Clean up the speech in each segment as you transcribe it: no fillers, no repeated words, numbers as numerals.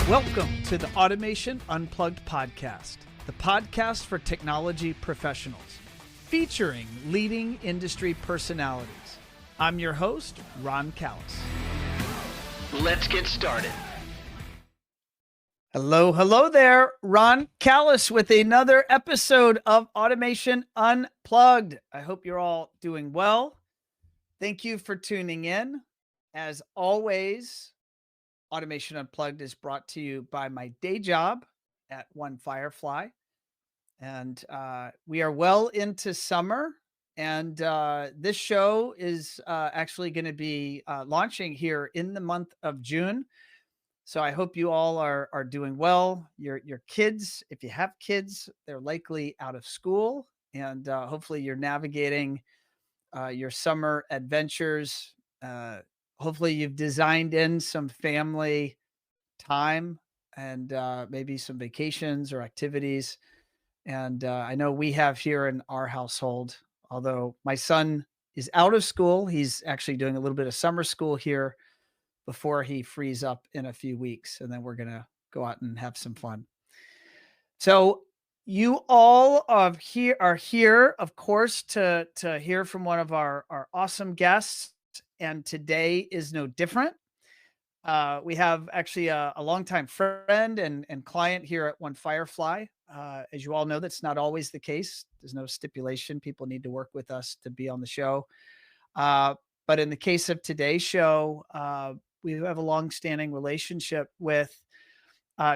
Welcome to the Automation Unplugged podcast, the podcast for technology professionals, featuring leading industry personalities. I'm your host, Ron Callis. Let's get started. Hello there. Ron Callis with another episode of Automation Unplugged. I hope you're all doing well. Thank you for tuning in. As always, Automation Unplugged is brought to you by my day job at One Firefly. And we are well into summer. And this show is actually going to be launching here in the month of June. So I hope you all are doing well. Your kids, if you have kids, they're likely out of school. And hopefully you're navigating your summer adventures. Hopefully you've designed in some family time and maybe some vacations or activities. And I know we have here in our household, although my son is out of school, he's actually doing a little bit of summer school here before he frees up in a few weeks. And then we're going to go out and have some fun. So you all are here, of course, to hear from one of our awesome guests. And today is no different. We have actually a longtime friend and client here at One Firefly. As you all know, that's not always the case. There's no stipulation. People need to work with us to be on the show. But in the case of today's show, we have a long-standing relationship with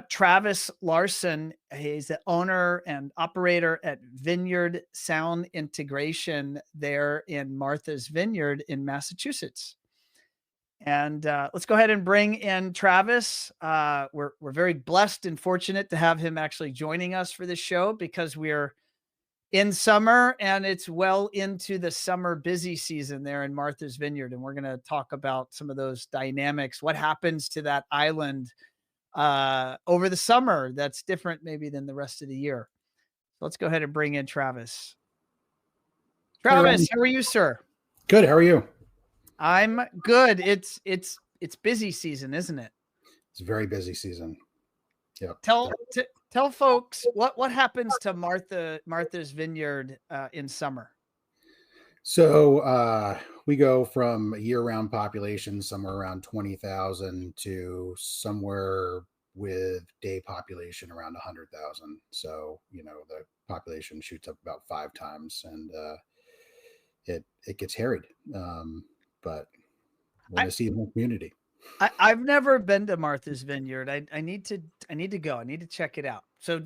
Travis Larsen. He's the owner and operator at Vineyard Sound Integration there in Martha's Vineyard in Massachusetts. And let's go ahead and bring in Travis. We're very blessed and fortunate to have him actually joining us for this show because we're in summer and it's well into the summer busy season there in Martha's Vineyard. And we're going to talk about some of those dynamics. What happens to that island over the summer that's different maybe than the rest of the year. So let's go ahead and bring in Travis. Travis, how are you, sir? Good. How are you? I'm good. It's busy season, isn't it? It's a very busy season. Yeah. Tell folks what happens to Martha's Vineyard in summer. So we go from a year-round population somewhere around 20,000 to somewhere with day population around 100,000. So the population shoots up about 5 times, and it gets harried. But we're a seasonal community. I've never been to Martha's Vineyard. I need to go. I need to check it out. So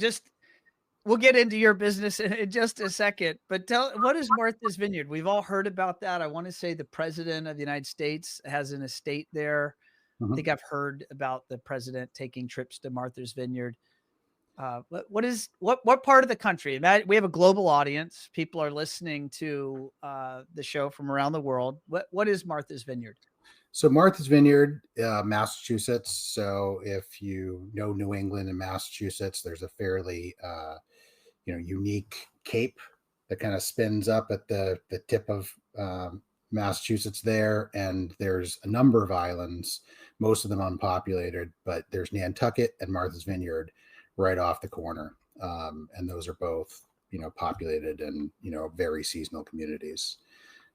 we'll get into your business in just a second, but what is Martha's Vineyard? We've all heard about that. I want to say the president of the United States has an estate there. Mm-hmm. I think I've heard about the president taking trips to Martha's Vineyard. What part of the country? We have a global audience. People are listening to the show from around the world. What is Martha's Vineyard? So Martha's Vineyard, Massachusetts. So if you know New England and Massachusetts, there's a fairly unique cape that kind of spins up at the tip of Massachusetts there, and there's a number of islands, most of them unpopulated, but there's Nantucket and Martha's Vineyard right off the corner, and those are both populated and very seasonal communities.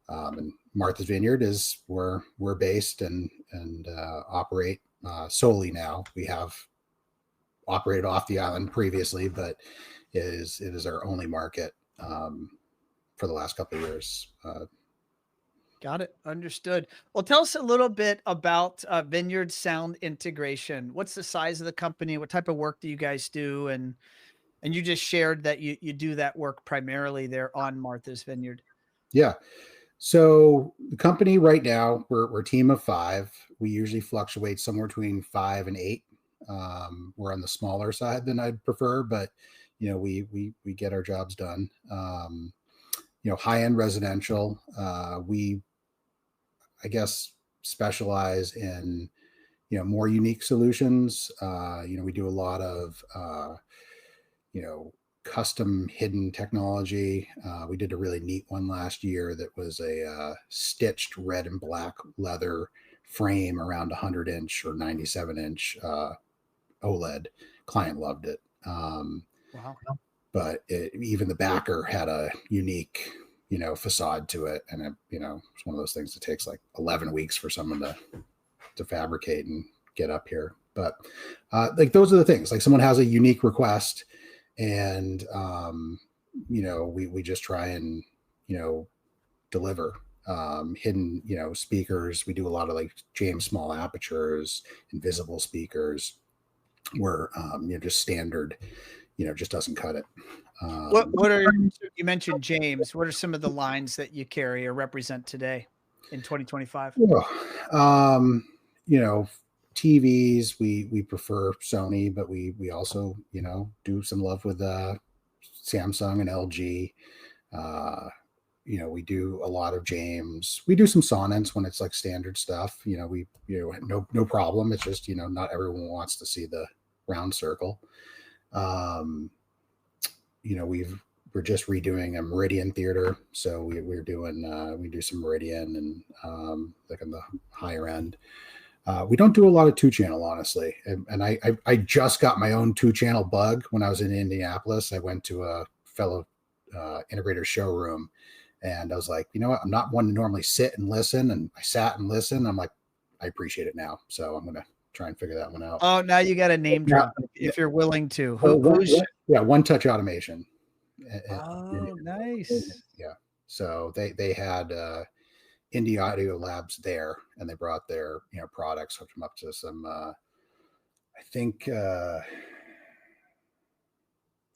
And Martha's Vineyard is where we're based and operate solely now. We have operated off the island previously, but it is our only market for the last couple of years. Got it. Understood. Well, tell us a little bit about Vineyard Sound Integration. What's the size of the company? What type of work do you guys do? And you just shared that you do that work primarily there on Martha's Vineyard. Yeah. So the company right now, we're a team of 5. We usually fluctuate somewhere between 5 and 8. We're on the smaller side than I'd prefer, but we get our jobs done. High-end residential. We, I guess, specialize in more unique solutions. We do a lot of custom hidden technology. We did a really neat one last year that was a stitched red and black leather frame around 100-inch or 97-inch OLED. Client loved it. Wow. But even the backer had a unique, facade to it. And it's one of those things that takes like 11 weeks for someone to fabricate and get up here. But like those are the things, like someone has a unique request and, we just try and, deliver hidden, speakers. We do a lot of like James small apertures, invisible speakers where, just standard, just doesn't cut it. You mentioned James, what are some of the lines that you carry or represent today in 2025? TVs, we prefer Sony, but we also, do some love with Samsung and LG. We do a lot of James. We do some Sonance when it's like standard stuff. No problem. It's just, not everyone wants to see the round circle. We're just redoing a Meridian theater. So we're doing, we do some Meridian and like on the higher end. We don't do a lot of 2-channel, honestly. And I just got my own 2-channel bug when I was in Indianapolis. I went to a fellow integrator showroom and I was like, you know what? I'm not one to normally sit and listen. And I sat and listened. I'm like, I appreciate it now. So I'm going to try and figure that one out. Oh, now you got a name drop if you're willing to. One Touch Automation. Oh, nice. Yeah. So they had Indie Audio Labs there, and they brought their products, hooked them up to some. I think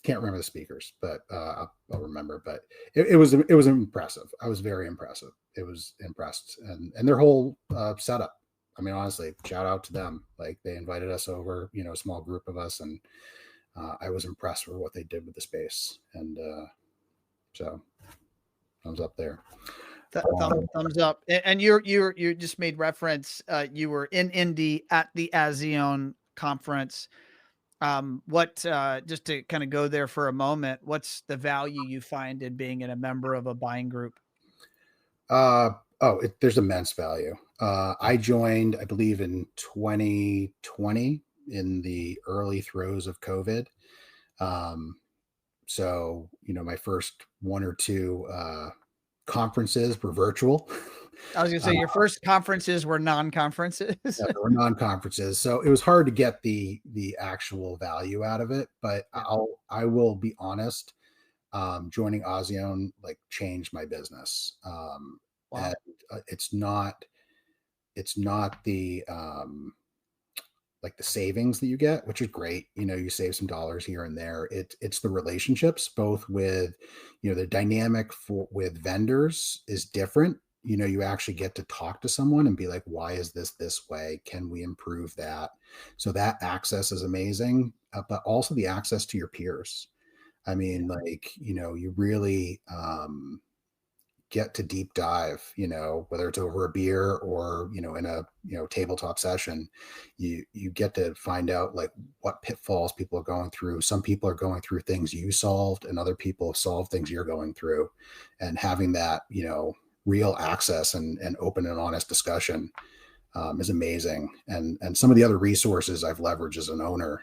can't remember the speakers, but I'll remember. But it was impressive. I was very impressive. It was impressed, and their whole setup. I mean, honestly, shout out to them. Like they invited us over, a small group of us, and I was impressed with what they did with the space, and so thumbs up there. Thumbs up. And you just made reference. You were in Indy at the ASEAN conference. Just to kind of go there for a moment, what's the value you find in being a member of a buying group? There's immense value. I joined, I believe, in 2020 in the early throes of COVID. So, my first one or two conferences were virtual. I was going to say your first conferences were non-conferences. Yeah, they were non-conferences. So it was hard to get the actual value out of it. But I will be honest, joining ASEAN changed my business. Wow. And it's not the the savings that you get, which is great. You save some dollars here and there. It's the relationships, both with, the dynamic with vendors is different. You actually get to talk to someone and be like, why is this way? Can we improve that? So that access is amazing, but also the access to your peers. I mean, you really, get to deep dive, whether it's over a beer or, in a, tabletop session, you get to find out what pitfalls people are going through. Some people are going through things you solved and other people have solved things you're going through, and having that, real access and open and honest discussion is amazing. And some of the other resources I've leveraged as an owner,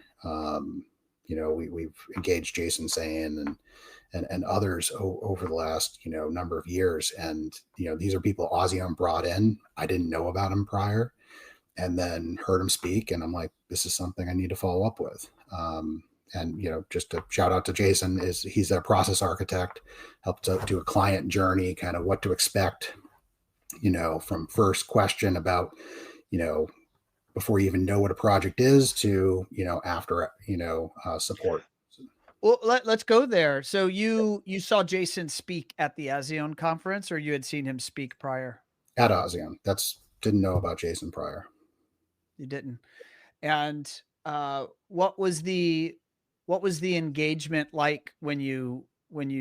we've engaged Jason Sayin and others over the last, number of years. And, these are people ASEAN brought in. I didn't know about him prior, and then heard him speak. And I'm like, this is something I need to follow up with. And, just a shout out to Jason, he's a process architect, helped to do a client journey, kind of what to expect, from first question about, before you even know what a project is to, after, support. Well, let's go there. So you saw Jason speak at the ASEAN conference, or you had seen him speak prior? At ASEAN. Didn't know about Jason prior. You didn't. And what was the engagement like when you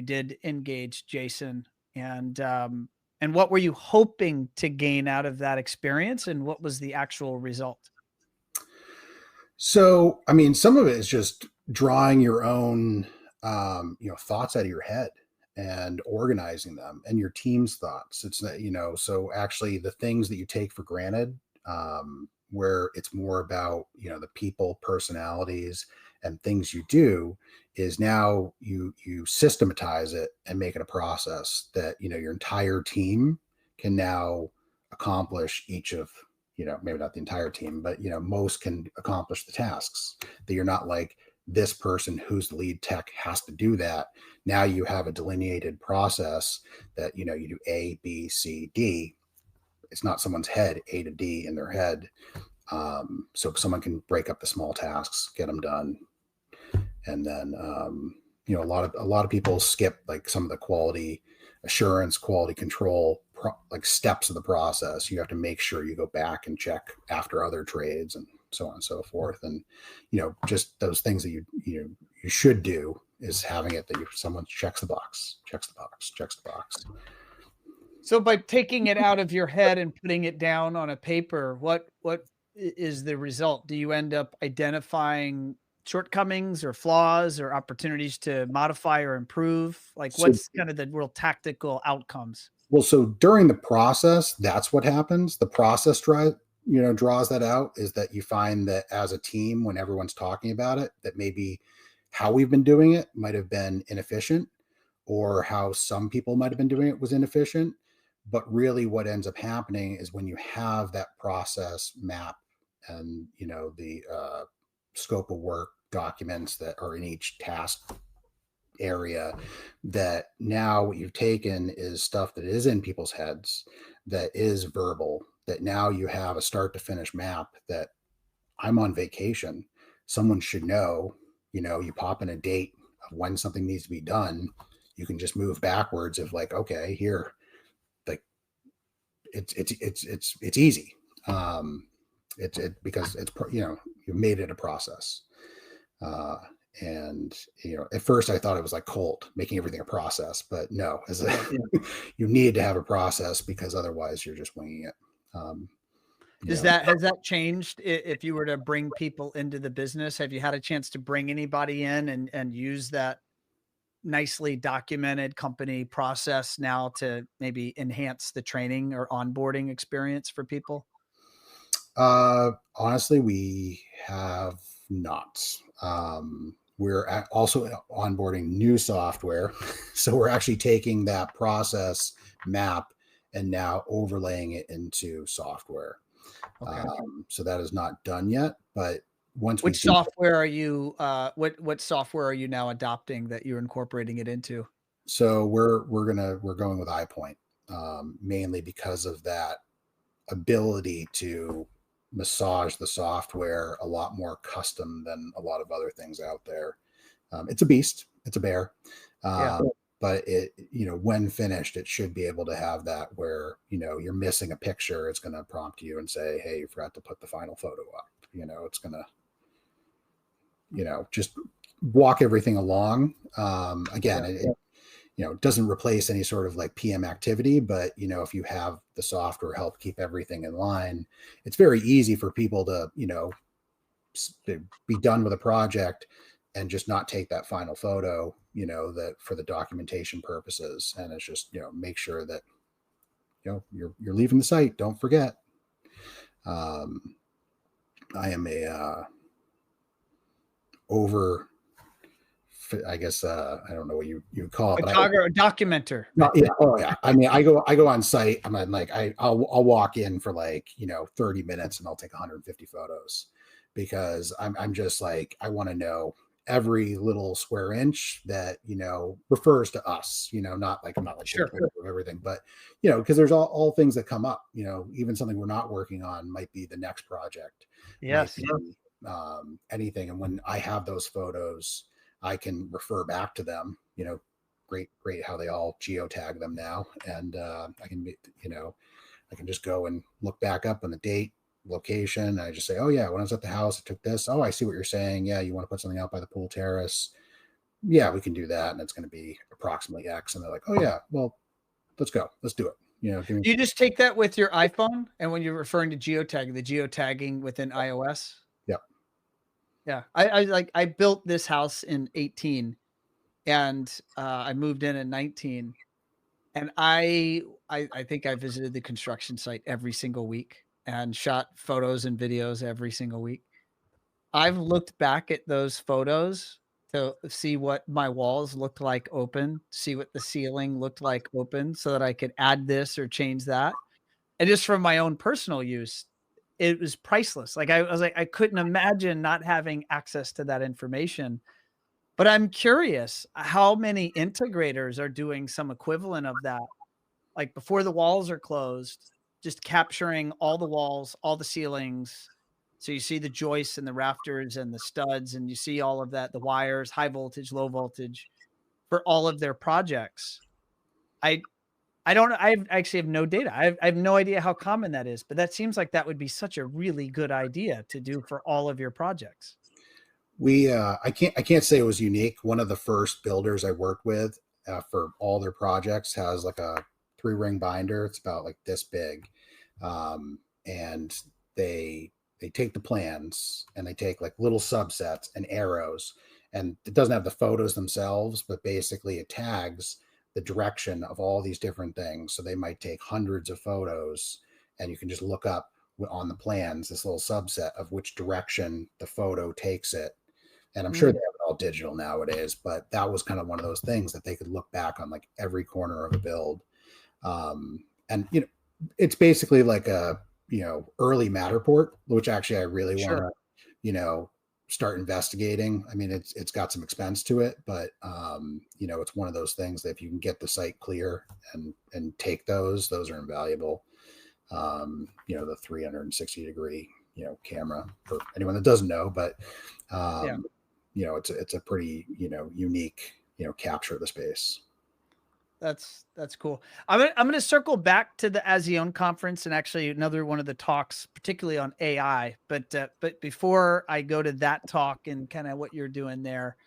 did engage Jason? And what were you hoping to gain out of that experience, and what was the actual result? So, I mean, some of it is just drawing your own, thoughts out of your head and organizing them, and your team's thoughts. It's that, so actually the things that you take for granted, where it's more about, the people, personalities, and things you do, is now you systematize it and make it a process that, your entire team can now accomplish each of, maybe not the entire team, but, most can accomplish the tasks, that you're not like, this person who's the lead tech has to do that. Now you have a delineated process that, you do A, B, C, D. It's not someone's head, A to D in their head. So someone can break up the small tasks, get them done. And then, a lot of people skip like some of the quality assurance, quality control, like steps of the process. You have to make sure you go back and check after other trades and so on and so forth. And, just those things that you should do is having it that someone checks the box. So by taking it out of your head and putting it down on a paper, what is the result? Do you end up identifying shortcomings or flaws or opportunities to modify or improve? Like So, what's kind of the real tactical outcomes? well, so during the process, that's what happens. The process draws that out, is that you find that as a team, when everyone's talking about it, that maybe how we've been doing it might have been inefficient, or how some people might have been doing it was inefficient. But really what ends up happening is when you have that process map and, the scope of work documents that are in each task area, that now what you've taken is stuff that is in people's heads, that is verbal, that now you have a start to finish map, that I'm on vacation, someone should know, you pop in a date of when something needs to be done. You can just move backwards of like, okay, here, like it's easy. Because it's, you've made it a process. And at first I thought it was like cold, making everything a process, but no, you need to have a process, because otherwise you're just winging it. Has that changed if you were to bring people into the business? Have you had a chance to bring anybody in and use that nicely documented company process now to maybe enhance the training or onboarding experience for people? Honestly, we have not. We're also onboarding new software. So we're actually taking that process map and now overlaying it into software. Okay. So that is not done yet, but once we Which do, software are you, what software are you now adopting that you're incorporating it into? so we're going with iPoint, mainly because of that ability to massage the software a lot more custom than a lot of other things out there. It's a beast, it's a bear. Yeah. But it, when finished, it should be able to have that where, you're missing a picture, it's going to prompt you and say, hey, you forgot to put the final photo up. It's going to, just walk everything along. Again, it doesn't replace any sort of like PM activity, but if you have the software help keep everything in line, it's very easy for people to, be done with a project and just not take that final photo, that for the documentation purposes. And it's just, make sure that, you're leaving the site. Don't forget. I am a over, I guess, I don't know what you call it, but A documenter. no, yeah, oh yeah. I mean, I go on site. I'm like, I'll walk in for like 30 minutes and I'll take 150 photos, because I'm just like, I want to know every little square inch that refers to us. Not like, I'm not like Sure. everything, but because there's all things that come up. Even something we're not working on might be the next project. Yes. Might be, anything. And when I have those photos, I can refer back to them. Great how they all geotag them now, and I can I can just go and look back up on the date, location. I just say, oh yeah, when I was at the house I took this. Oh, I see what you're saying. Yeah, you want to put something out by the pool terrace. Yeah, we can do that, and it's going to be approximately X. And they're like, oh yeah, well, let's go, let's do it. Do you just take that with your iPhone? And when you're referring to geotagging, the geotagging within iOS? Yeah. Yeah. I built this house in 18 and I moved in 19. And I think I visited the construction site every single week. and shot photos and videos every single week. I've looked back at those photos to see what my walls looked like open, see what the ceiling looked like open so that I could add this or change that. And just from my own personal use, it was priceless. Like I was like, I couldn't imagine not having access to that information. But I'm curious how many integrators are doing some equivalent of that, like before the walls are closed, just capturing all the walls, all the ceilings. So you see the joists and the rafters and the studs, and you see all of that, the wires, high voltage, low voltage for all of their projects. I I don't I actually have no data. I have no idea how common that is, but that seems like that would be such a really good idea to do for all of your projects. We I can't say it was unique. One of the first builders I worked with for all their projects has like a 3-ring binder. It's about like this big, and they take the plans and they take like little subsets and arrows, and it doesn't have the photos themselves, but basically it tags the direction of all these different things. So they might take hundreds of photos, and you can just look up on the plans this little subset of which direction the photo takes it. And I'm sure they Mm, have it all digital nowadays, but that was kind of one of those things that they could look back on like every corner of a build. And it's basically like a early Matterport, which actually I really want sure. to you know start investigating. I mean, it's got some expense to it, but it's one of those things that if you can get the site clear and take those are invaluable. The 360-degree camera for anyone that doesn't know, but Yeah. um, it's a pretty unique capture of the space. That's cool. I'm gonna circle back to the ASEAN conference and actually another one of the talks, particularly on AI. But before I go to that talk and kind of what you're doing there,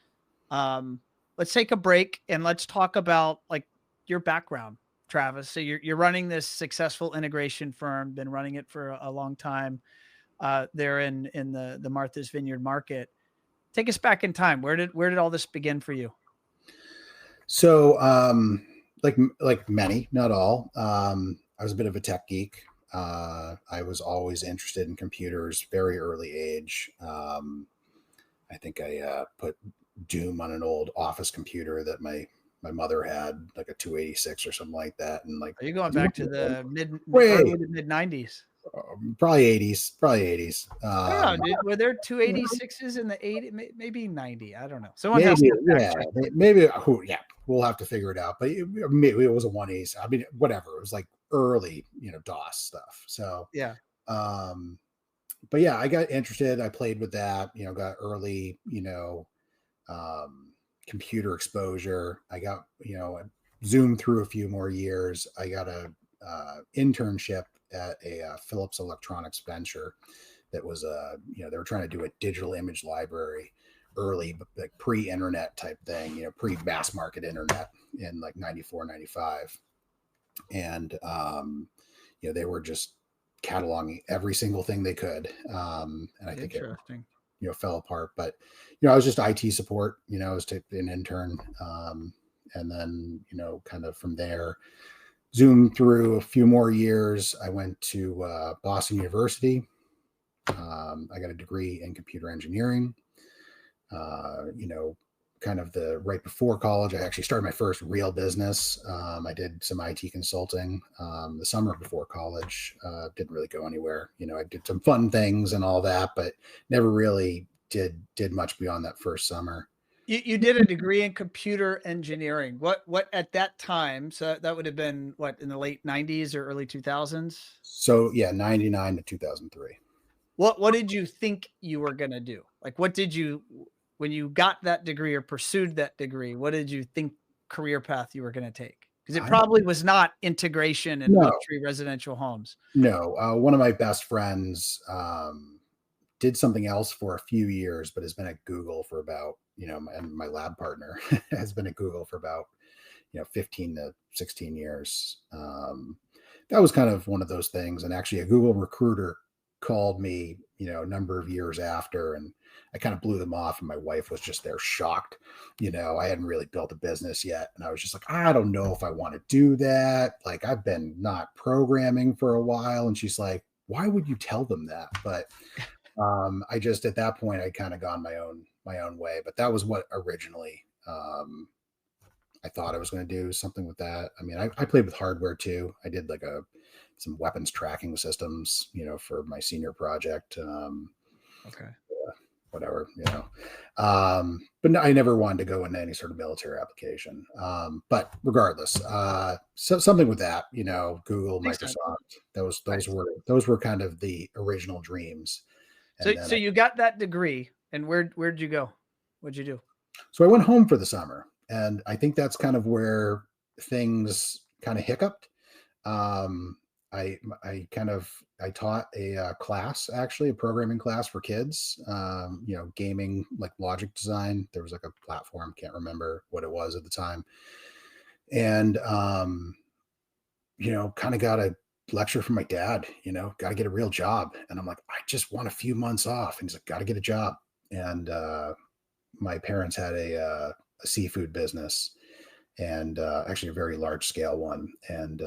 um, let's take a break and let's talk about like your background, Travis. So you're running this successful integration firm, been running it for a long time. There in the Martha's Vineyard market. Take us back in time. Where did all this begin for you? So, like many, not all, I was a bit of a tech geek. I was always interested in computers, very early age. I think I put Doom on an old office computer that my mother had, like a 286 or something like that, and like Are you going back to the way early to mid 90s? probably 80s, probably 80s. I don't know, dude. Were there 286s in the 80s? Maybe 90. I don't know. Someone has Maybe, to fact yeah, check. maybe. Who? Yeah, we'll have to figure it out. But maybe it was a 180. I mean, whatever. It was like early, DOS stuff. So, Yeah, um, but yeah, I got interested. I played with that. Got early, um, computer exposure. I got, I zoomed through a few more years. I got a internship at a Philips Electronics venture that was they were trying to do a digital image library early, but like pre-internet type thing, pre-mass market internet in like 94, 95. And they were just cataloging every single thing they could. And I think it interesting. fell apart. But I was just IT support. I was an intern, and then kind of from there, zoomed through a few more years. I went to Boston University. I got a degree in computer engineering. You know, kind of the right before college, I actually started my first real business. I did some IT consulting the summer before college. Didn't really go anywhere. I did some fun things and all that, but never really did much beyond that first summer. You did a degree in computer engineering. What at that time? So that would have been what in the late 90s or early 2000s? So yeah, 99 to 2003. What did you think you were gonna do? Like, what did you when you got that degree or pursued that degree? What did you think career path you were gonna take? Because it I probably was not integration in no, luxury residential homes. no. One of my best friends did something else for a few years, but has been at Google for about, and my lab partner has been at Google for about, 15 to 16 years. That was kind of one of those things. And actually, a Google recruiter called me, a number of years after, and I kind of blew them off. And my wife was just there shocked. I hadn't really built a business yet. And I was just like, I don't know if I want to do that. Like, I've been not programming for a while. And she's like, why would you tell them that? But I just, at that point, I kind of gone my own way. But that was what originally I thought I was going to do something with that. I mean, I played with hardware too. I did like some weapons tracking systems, for my senior project. Okay. Whatever, but no, I never wanted to go into any sort of military application. But regardless, so something with that, Google, Makes sense. Microsoft, those were kind of the original dreams. And So you got that degree, and where'd you go? What'd you do? So I went home for the summer, and I think that's kind of where things kind of hiccuped. Um, I taught a class, actually a programming class for kids, gaming, like logic design. There was like a platform, can't remember what it was at the time. And, kind of got a lecture from my dad, got to get a real job. And I'm like, I just want a few months off. And he's like, got to get a job. And my parents had a seafood business, and actually a very large scale one. And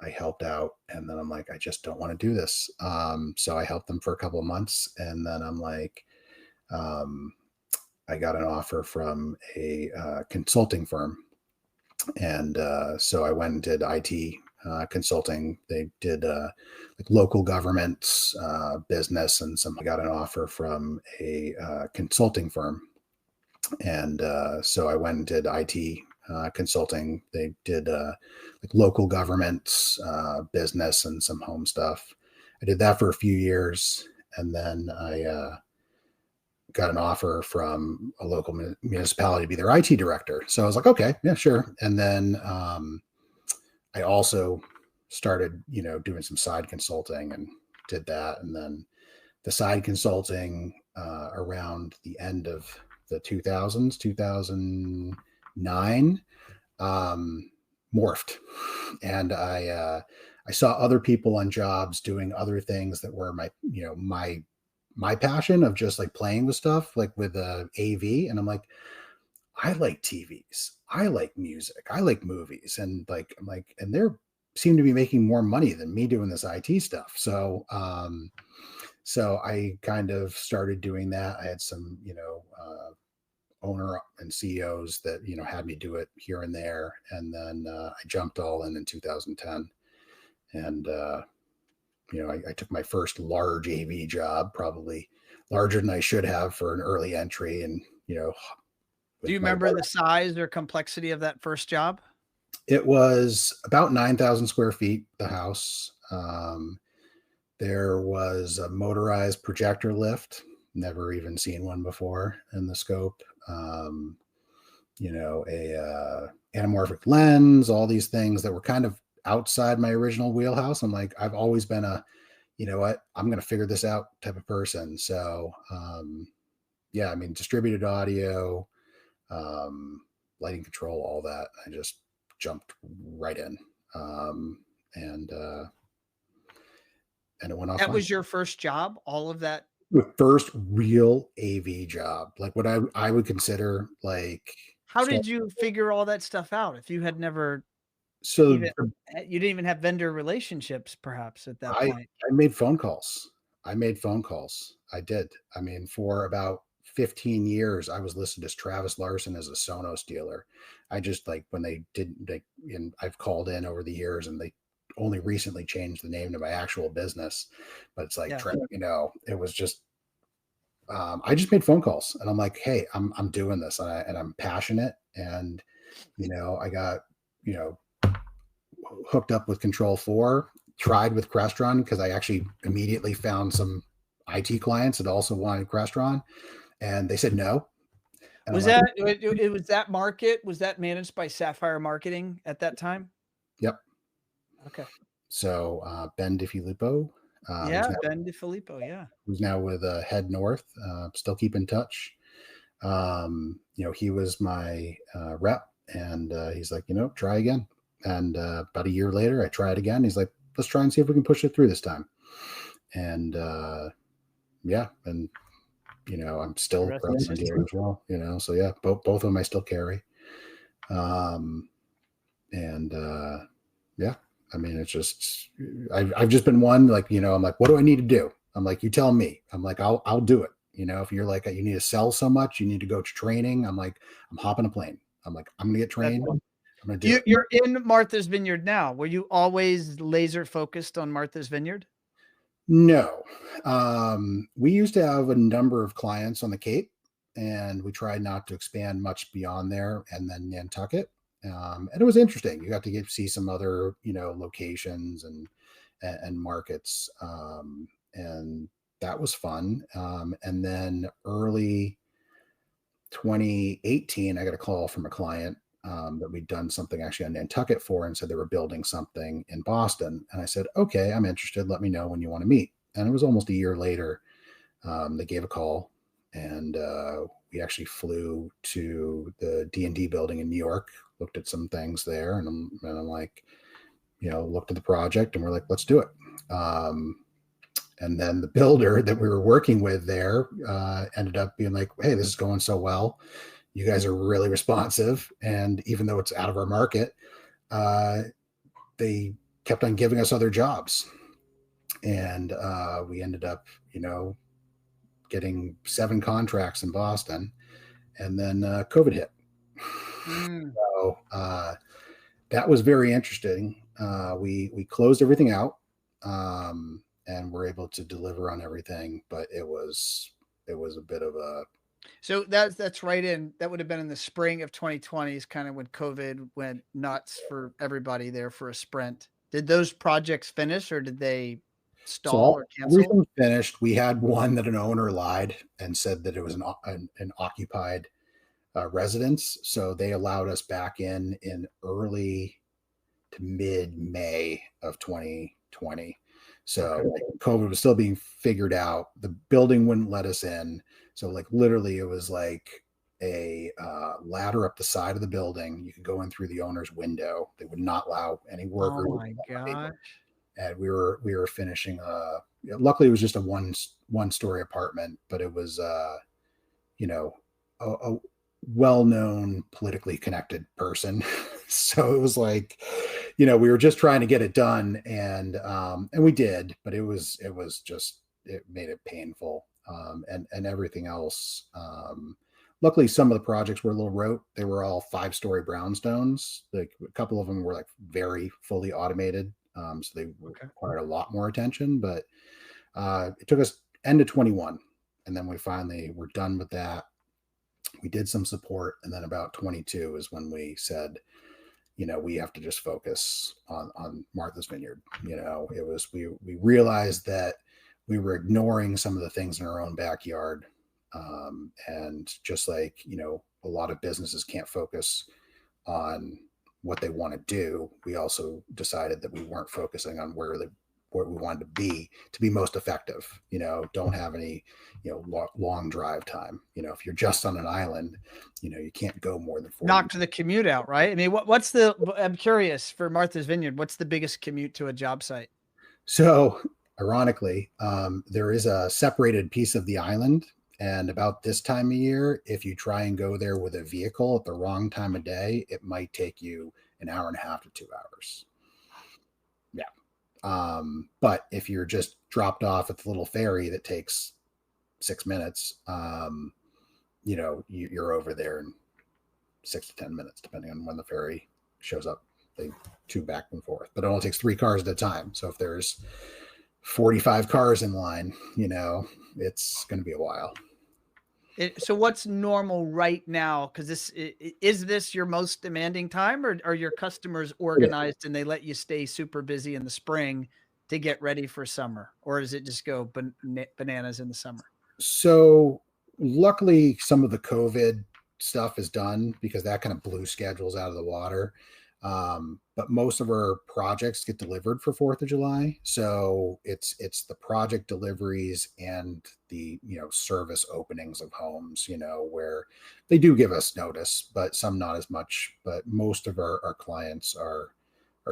I helped out, and then I'm like, I just don't want to do this. So I helped them for a couple of months, and then I'm like, I got an offer from a consulting firm, and so I went and did IT consulting. They did like local governments, business, and some. I got an offer from a consulting firm, and so I went and did IT consulting. They did like local governments, business, and some home stuff. I did that for a few years, and then I got an offer from a local municipality to be their IT director. So I was like, okay, yeah, sure. And then I also started, doing some side consulting and did that. And then the side consulting around the end of the 2000s, 2009, morphed, and I saw other people on jobs doing other things that were my passion of just like playing with stuff, like with AV, and I'm like, I like TVs, I like music, I like movies, and like I'm like, and they're seem to be making more money than me doing this IT stuff. So so I kind of started doing that. I had some, owner and CEOs that, had me do it here and there. And then I jumped all in 2010. And, I took my first large AV job, probably larger than I should have for an early entry. And, Do you remember the size or complexity of that first job? It was about 9,000 square feet, the house. There was a motorized projector lift, never even seen one before in the scope. A anamorphic lens, all these things that were kind of outside my original wheelhouse. I'm like, I've always been you know what, I'm going to figure this out type of person. So, yeah, I mean, distributed audio, lighting control, all that. I just jumped right in. And it went off. That was your first job, all of that? The first real AV job, like what I would consider like. How did you figure all that stuff out if you had never So even you didn't even have vendor relationships perhaps at that point? I made phone calls. I did. I mean, for about 15 years, I was listed as Travis Larsen as a Sonos dealer. I just like when they didn't, and I've called in over the years, and they only recently changed the name to my actual business. But it's like, it was just, I just made phone calls, and I'm like, hey, I'm doing this, and I'm passionate, and I got hooked up with Control 4, tried with Crestron because I actually immediately found some IT clients that also wanted Crestron, and they said no. And Was that it was that market, was that managed by Sapphire Marketing at that time? Yep. Okay. So Ben DiFilippo, Ben DiFilippo, yeah. who's now with Head North, still keep in touch. He was my rep, and he's like, try again. And about a year later, I tried again. He's like, let's try and see if we can push it through this time. And yeah, and I'm still present here as well. So yeah, both of them I still carry. And yeah, I mean, it's just, I've just been one, like, I'm like, what do I need to do? I'm like, you tell me. I'm like, I'll do it. If you're like, you need to sell so much, you need to go to training. I'm like, I'm hopping a plane. I'm like, I'm going to get trained. I'm going to do it. You're in Martha's Vineyard now. Were you always laser focused on Martha's Vineyard? No. We used to have a number of clients on the Cape, and we tried not to expand much beyond there, and then Nantucket. And it was interesting. You got to see some other, locations and markets. And that was fun. And then early 2018, I got a call from a client that we'd done something actually on Nantucket for, and said they were building something in Boston. And I said, okay, I'm interested. Let me know when you want to meet. And it was almost a year later. They gave a call, and we actually flew to the D&D building in New York, looked at some things there. And I'm like, looked at the project, and we're like, let's do it. And then the builder that we were working with there ended up being like, hey, this is going so well. You guys are really responsive. And even though it's out of our market, they kept on giving us other jobs. And we ended up, getting 7 contracts in Boston. And then COVID hit. So that was very interesting. We closed everything out. And we're able to deliver on everything, but it was a bit of a. So that's right in, that would have been in the spring of 2020 is kind of when COVID went nuts for everybody there for a sprint. Did those projects finish, or did they stall or cancel? Everything finished. We had one that an owner lied and said that it was an occupied residence. So they allowed us back in early to mid-May of 2020. So COVID was still being figured out. The building wouldn't let us in. So like literally it was like a ladder up the side of the building. You could go in through the owner's window. They would not allow any workers. Oh my gosh. And we were finishing luckily it was just a one-story apartment, but it was a well-known politically connected person. So it was like, we were just trying to get it done, and we did, but it made it painful. And everything else. Luckily some of the projects were a little rote. They were all 5-story brownstones. Like a couple of them were like very fully automated. So they required a lot more attention, but it took us end of 21. And then we finally were done with that. We did some support, and then about 22 is when we said, we have to just focus on Martha's Vineyard. It was, we realized that we were ignoring some of the things in our own backyard. And just like, a lot of businesses can't focus on what they want to do, we also decided that we weren't focusing on where we wanted to be most effective. Don't have any, long drive time. If you're just on an island, you can't go more than 40 knock to the commute out, right? I mean, I'm curious, for Martha's Vineyard, what's the biggest commute to a job site? So ironically, there is a separated piece of the island. And about this time of year, if you try and go there with a vehicle at the wrong time of day, it might take you an hour and a half to 2 hours. Yeah. But if you're just dropped off at the little ferry that takes 6 minutes, you're over there in 6 to 10 minutes, depending on when the ferry shows up. They tube back and forth, but it only takes 3 cars at a time. So if there's 45 cars in line, it's going to be a while. So what's normal right now? Because is this your most demanding time, or are your customers organized and they let you stay super busy in the spring to get ready for summer, or does it just go bananas in the summer? So luckily some of the COVID stuff is done, because that kind of blew schedules out of the water. But most of our projects get delivered for 4th of July. So it's the project deliveries and the, service openings of homes, where they do give us notice, but some not as much. But most of our clients are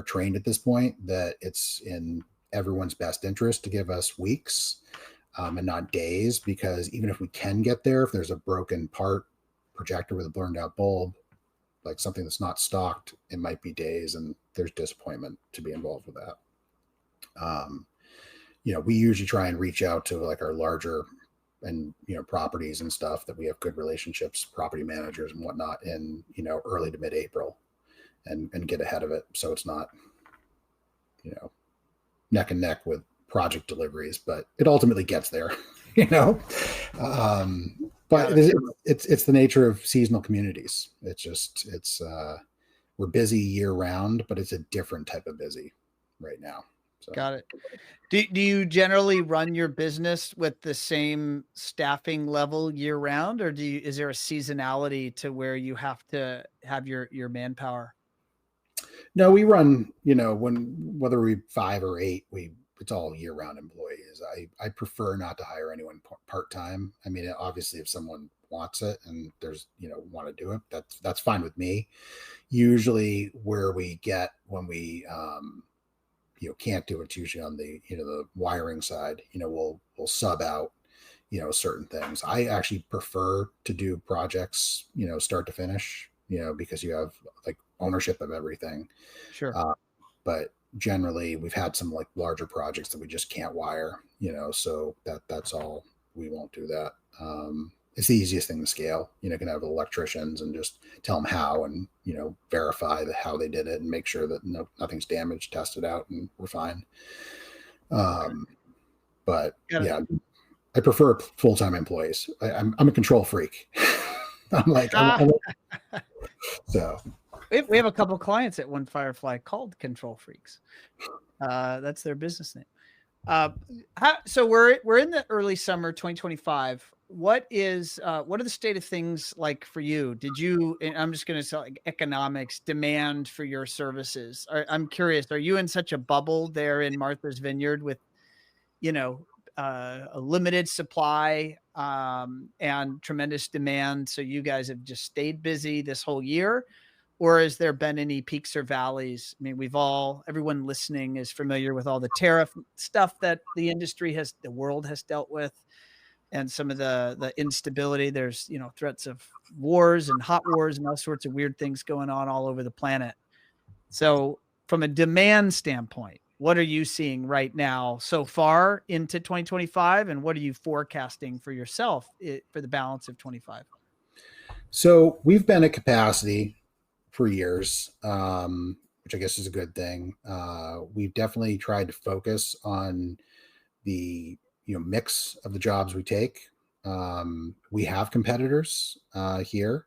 trained at this point that it's in everyone's best interest to give us weeks and not days, because even if we can get there, if there's a broken part projector with a burned out bulb, like something that's not stocked, it might be days, and there's disappointment to be involved with that. We usually try and reach out to like our larger and properties and stuff that we have good relationships, property managers and whatnot, in early to mid-April, and get ahead of it, so it's not neck and neck with project deliveries, but it ultimately gets there. But it's the nature of seasonal communities. We're busy year round, but it's a different type of busy right now. So. Got it. Do you generally run your business with the same staffing level year round, or is there a seasonality to where you have to have your manpower? No, we run, whether we 5 or 8, it's all year round employees. I prefer not to hire anyone part-time. I mean, obviously if someone wants it and there's, want to do it, that's fine with me. Usually where we get when we, can't do it, usually on the, the wiring side, we'll sub out, certain things. I actually prefer to do projects, start to finish, because you have like ownership of everything. Sure. But generally we've had some like larger projects that we just can't wire, so that's all. We won't do that. It's the easiest thing to scale. You can have electricians and just tell them how, and verify how they did it and make sure that nothing's damaged, test it out, and we're fine. But yeah, I prefer full-time employees. I'm a control freak. I'm like, so we have a couple of clients at One Firefly called Control Freaks. That's their business name. So we're in the early summer 2025. What are the state of things like for you? And I'm just going to say like economics, demand for your services. I'm curious, are you in such a bubble there in Martha's Vineyard with, a limited supply, and tremendous demand, so you guys have just stayed busy this whole year? Or has there been any peaks or valleys? I mean, everyone listening is familiar with all the tariff stuff that the world has dealt with, and some of the instability. There's, threats of wars and hot wars and all sorts of weird things going on all over the planet. So from a demand standpoint, what are you seeing right now so far into 2025? And what are you forecasting for yourself for the balance of 25? So we've been at capacity for years, which I guess is a good thing. We've definitely tried to focus on the mix of the jobs we take. We have competitors here.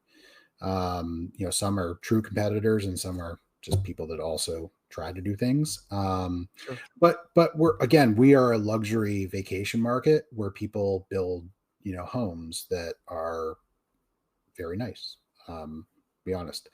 Some are true competitors and some are just people that also try to do things. Sure. But we are a luxury vacation market where people build homes that are very nice. Be honest.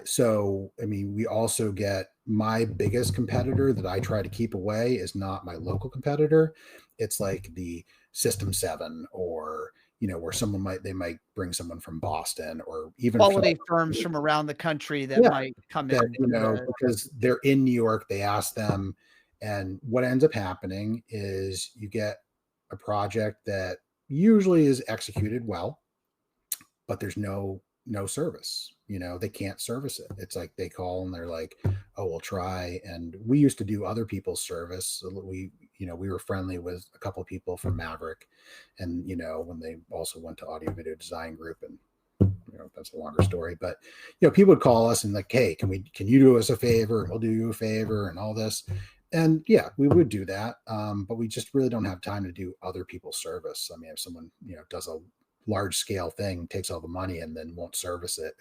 So, I mean, we also get, my biggest competitor that I try to keep away is not my local competitor. It's like the System 7, or, where they might bring someone from Boston, or even quality firms from around the country that might come in. Because they're in New York, they ask them. And what ends up happening is you get a project that usually is executed well, but there's no service. They can't service it. It's like they call and they're like, oh, we'll try. And we used to do other people's service. So we were friendly with a couple of people from Maverick, and when they also went to Audio Video Design Group, and that's a longer story, but people would call us and like, hey, can you do us a favor, and we'll do you a favor, and all this. And yeah, we would do that. But we just really don't have time to do other people's service. I mean, if someone does a large scale thing, takes all the money and then won't service it,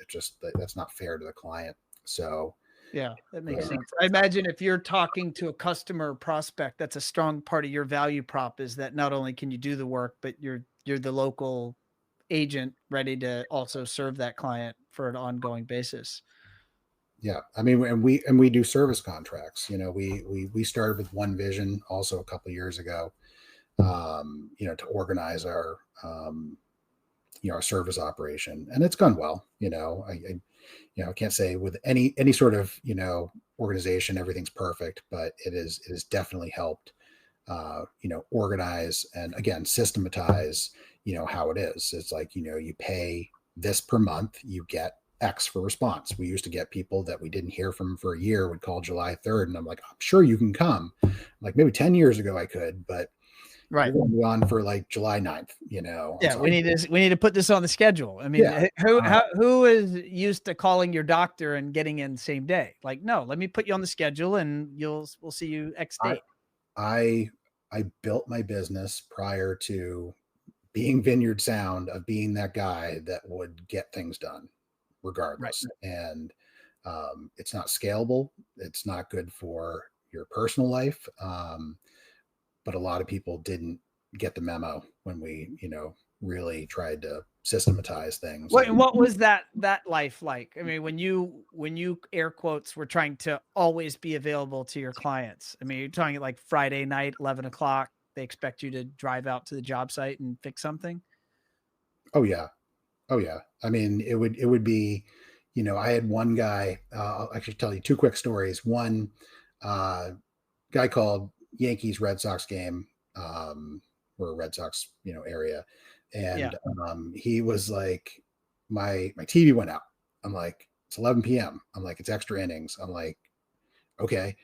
that's not fair to the client. So yeah, that makes sense. I imagine if you're talking to a customer or prospect, that's a strong part of your value prop, is that not only can you do the work, but you're the local agent ready to also serve that client for an ongoing basis. Yeah, I mean, and we do service contracts. We started with One Vision also a couple of years ago, to organize our our service operation, and it's gone well. I can't say with any sort of organization everything's perfect, but it is definitely helped organize and, again, systematize how it is. It's like you pay this per month, you get X for response. We used to get people that we didn't hear from for a year would call July 3rd. And I'm like, I'm sure you can come. Like maybe 10 years ago I could, but Right. we're going to be on for like July 9th, you know? Yeah. So We need to put this on the schedule. I mean, yeah, who is used to calling your doctor and getting in the same day? Like, no, let me put you on the schedule and we'll see you X I, date. I built my business prior to being Vineyard Sound, of being that guy that would get things done Right. regardless. And it's not scalable. It's not good for your personal life. But a lot of people didn't get the memo when we, really tried to systematize things. What was that life like? I mean, when you air quotes were trying to always be available to your clients. I mean, you're talking like Friday night, 11 o'clock. They expect you to drive out to the job site and fix something. Oh yeah. Oh yeah. I mean, it would be, I had one guy, I'll actually tell you two quick stories. One, uh, guy called Yankees Red Sox game. We're a Red Sox, area. Yeah. And he was like, my TV went out. I'm like, it's 11 p.m. I'm like, it's extra innings. I'm like, okay.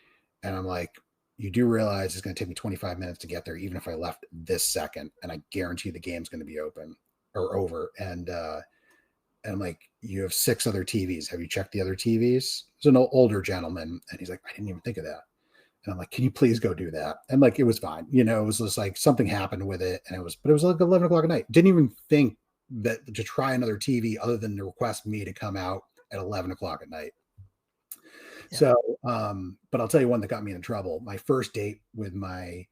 And I'm like, you do realize it's going to take me 25 minutes to get there, even if I left this second. And I guarantee the game's going to be open or over. And I'm like, you have 6 other TVs. Have you checked the other TVs? It's an older gentleman. And he's like, I didn't even think of that. And I'm like, can you please go do that? And like, it was fine. It was just like something happened with it. And but it was like 11 o'clock at night. Didn't even think that to try another TV other than to request me to come out at 11 o'clock at night. Yeah. So, but I'll tell you one that got me in trouble. My first date with my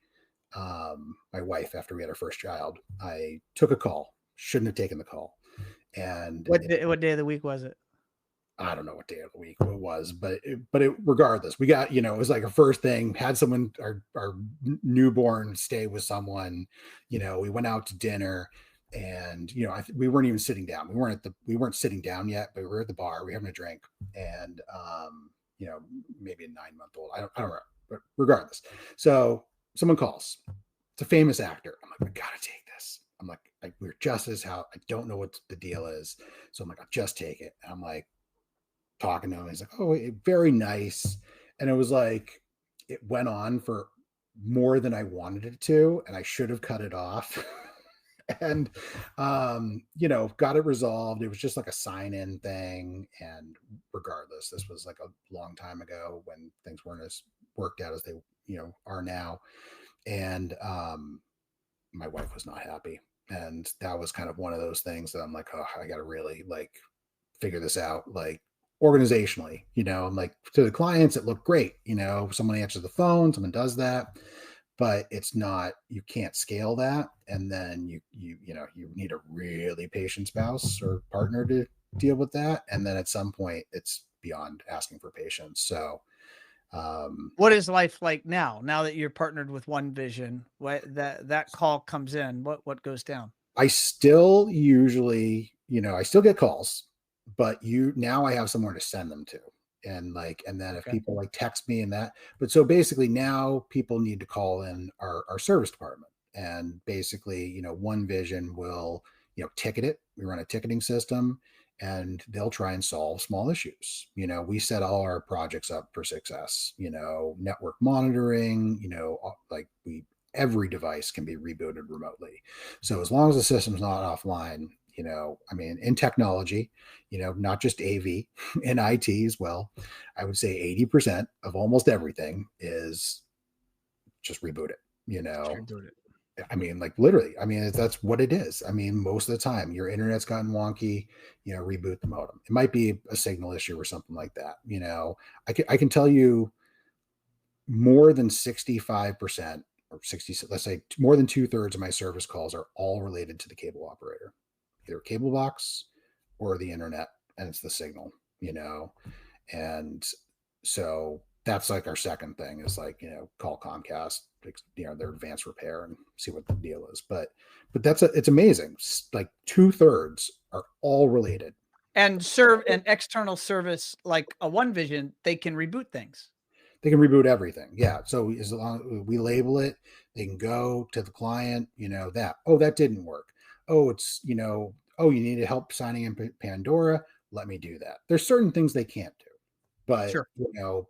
wife after we had our first child, I took a call, shouldn't have taken the call. And What day of the week was it? I don't know what day of the week it was, but regardless, we got, it was like our first thing, had someone, our newborn stay with someone, we went out to dinner and, we weren't even sitting down. We weren't sitting down yet, but we were at the bar, we were having a drink and, maybe a 9-month-old. I don't remember, but regardless. So someone calls, it's a famous actor. I'm like, we got to take this. I'm like, we're just as how I don't know what the deal is. So I'm like, I'll just take it. And I'm like, talking to him. He's like, oh, very nice. And it was like, it went on for more than I wanted it to. And I should have cut it off. And, got it resolved. It was just like a sign-in thing. And regardless, this was like a long time ago when things weren't as worked out as they, are now. And my wife was not happy. And that was kind of one of those things that I'm like, oh, I got to really like figure this out. Like, organizationally, I'm like, to the clients, it looked great. Someone answers the phone, someone does that, but it's not, you can't scale that. And then you need a really patient spouse or partner to deal with that. And then at some point it's beyond asking for patience. So, What is life like now that you're partnered with One Vision? What that call comes in, what goes down? I still usually, I still get calls, but now I have somewhere to send them to. And then if Okay. people like text me and that, but so basically now people need to call in our service department and basically, One Vision will, ticket it. We run a ticketing system and they'll try and solve small issues. We set all our projects up for success, network monitoring, every device can be rebooted remotely. So as long as the system's not offline, in technology, not just AV, in IT as well, I would say 80% of almost everything is just reboot it, Sure, do it. like literally, that's what it is. Most of the time your internet's gotten wonky, reboot the modem. It might be a signal issue or something like that. I can tell you more than 65% or 60, let's say more than 2/3 of my service calls are all related to the cable operator, either cable box or the internet, and it's the signal, and so that's like our second thing is like, call Comcast, their advanced repair and see what the deal is. But it's amazing. Like 2/3 are all related. And serve an external service like a One Vision, they can reboot things. They can reboot everything. Yeah. So as long as we label it, they can go to the client, that didn't work. Oh, it's, oh, you need help signing in Pandora. let me do that. There's certain things they can't do, but Sure.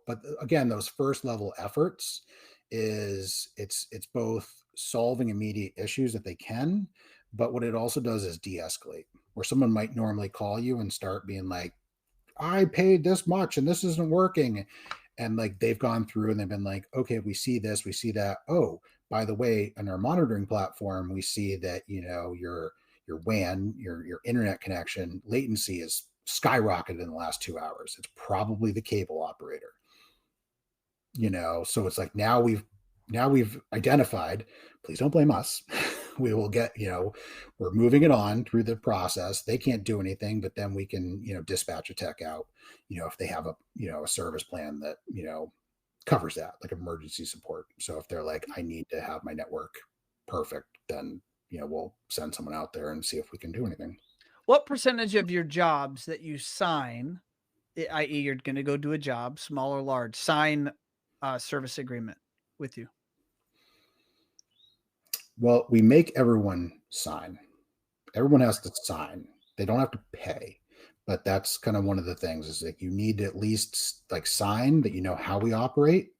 but again, those first level efforts it's both solving immediate issues that they can, but what it also does is de-escalate, where someone might normally call you and start being like, I paid this much and this isn't working. And like they've gone through and they've been like, okay, we see this, we see that. Oh, by the way, on our monitoring platform, we see that your WAN, your internet connection latency is skyrocketed in the last 2 hours. It's probably the cable operator. So it's like now we've identified, please don't blame us. We will get, we're moving it on through the process. They can't do anything, but then we can, dispatch a tech out, if they have a service plan that, covers that, like emergency support. So if they're like, I need to have my network perfect, then, we'll send someone out there and see if we can do anything. What percentage of your jobs that you sign, i.e. you're going to go do a job, small or large, sign a service agreement with you? Well, we make everyone sign. Everyone has to sign. They don't have to pay. But that's kind of one of the things is that you need to at least like sign that how we operate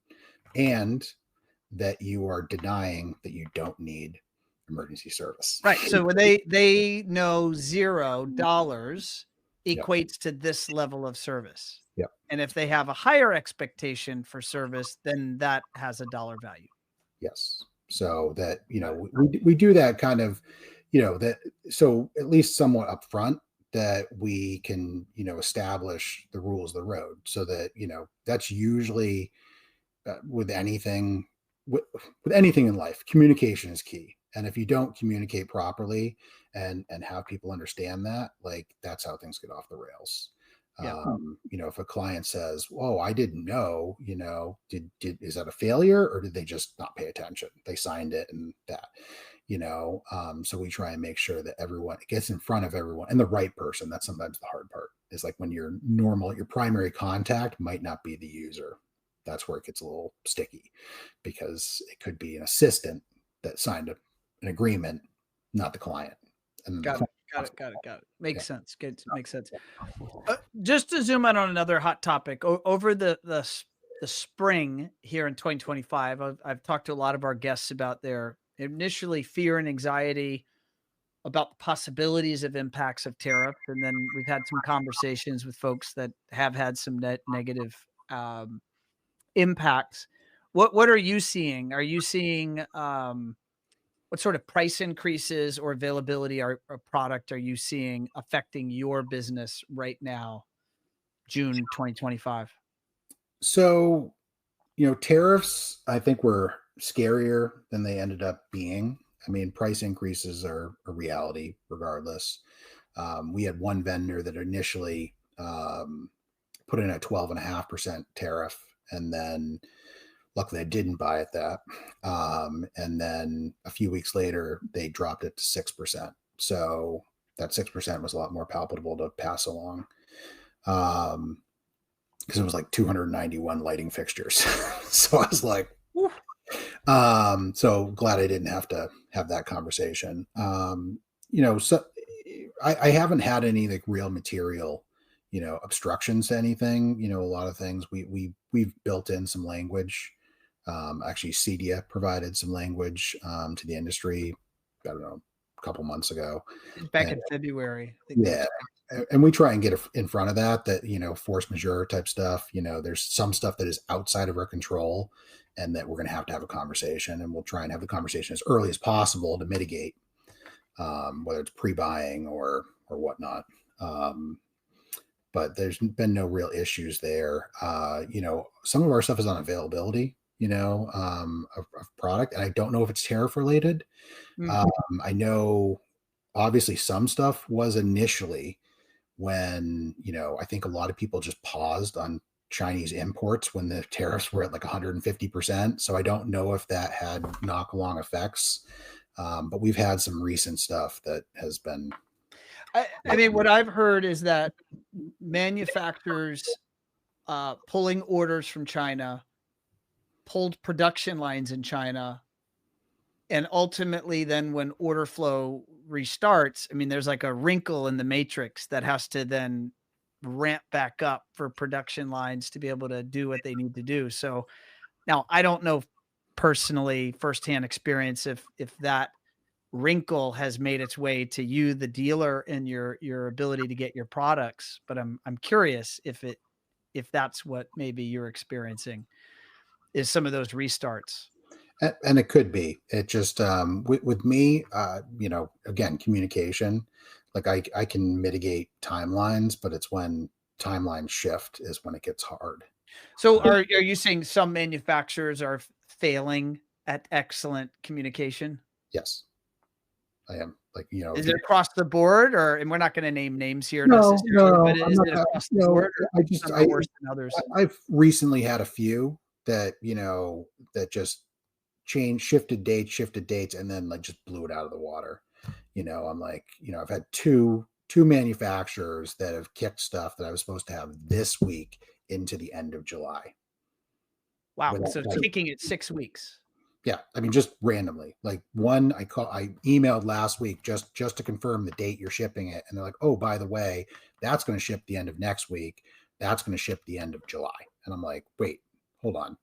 and that you are denying that you don't need emergency service. Right. So when they know $0 equates to this level of service. Yep. And if they have a higher expectation for service, then that has a dollar value. Yes. So that, we do that kind of, that so at least somewhat upfront that we can, establish the rules of the road so that, that's usually with anything, with anything in life, communication is key. And if you don't communicate properly and have people understand that, like that's how things get off the rails. Yeah. If a client says, "Oh, I didn't know," is that a failure or did they just not pay attention? They signed it and that, so we try and make sure that everyone gets in front of everyone and the right person. That's sometimes the hard part is like when your primary contact might not be the user. That's where it gets a little sticky because it could be an assistant that signed an agreement, not the client. And Got it. Makes sense. Good. Makes sense. Just to zoom in on another hot topic over the spring here in 2025, I've talked to a lot of our guests about their initially fear and anxiety about the possibilities of impacts of tariffs. And then we've had some conversations with folks that have had some negative impacts. What are you seeing? Are you seeing what sort of price increases or availability or product are you seeing affecting your business right now, June 2025? So, tariffs, I think were scarier than they ended up being. I mean, price increases are a reality regardless. We had one vendor that initially put in a 12.5% tariff, and then luckily I didn't buy at that. And then a few weeks later, they dropped it to 6%. So that 6% was a lot more palatable to pass along. Because it was like 291 lighting fixtures. So I was like, so glad I didn't have to have that conversation. So I haven't had any like real material, obstructions to anything. A lot of things we've built in some language. Actually, CEDIA provided some language to the industry, I don't know, a couple months ago. Back in February. I think Yeah. And we try and get in front of that, force majeure type stuff. There's some stuff that is outside of our control and that we're going to have a conversation, and we'll try and have the conversation as early as possible to mitigate, whether it's pre-buying or whatnot. But there's been no real issues there. Some of our stuff is on availability, of product. And I don't know if it's tariff related. I know obviously some stuff was initially when, I think a lot of people just paused on Chinese imports when the tariffs were at like 150%. So I don't know if that had knock along effects. But we've had some recent stuff that has been. I mean, what I've heard is that manufacturers pulling orders from China, pulled production lines in China, and ultimately then when order flow restarts, I mean, there's like a wrinkle in the matrix that has to then ramp back up for production lines to be able to do what they need to do. So now I don't know personally firsthand experience if that wrinkle has made its way to you, the dealer, and your ability to get your products, but I'm curious if that's what maybe you're experiencing is some of those restarts. And it could be. It just with me, again, communication. Like I can mitigate timelines, but it's when timelines shift is when it gets hard. So are you saying some manufacturers are failing at excellent communication? Yes, I am. Like, Is it across the board, or and we're not going to name names here no, necessarily, but I'm is not. it across the board, or some are worse than others? I've recently had a few that that just shifted dates, and then like just blew it out of the water. I'm like, I've had two manufacturers that have kicked stuff that I was supposed to have this week into the end of July. Wow. So kicking it 6 weeks. Yeah. I mean, just randomly. Like one I emailed last week just to confirm the date you're shipping it. And they're like, oh, by the way, that's going to ship the end of next week. That's going to ship the end of July. And I'm like, wait, hold on.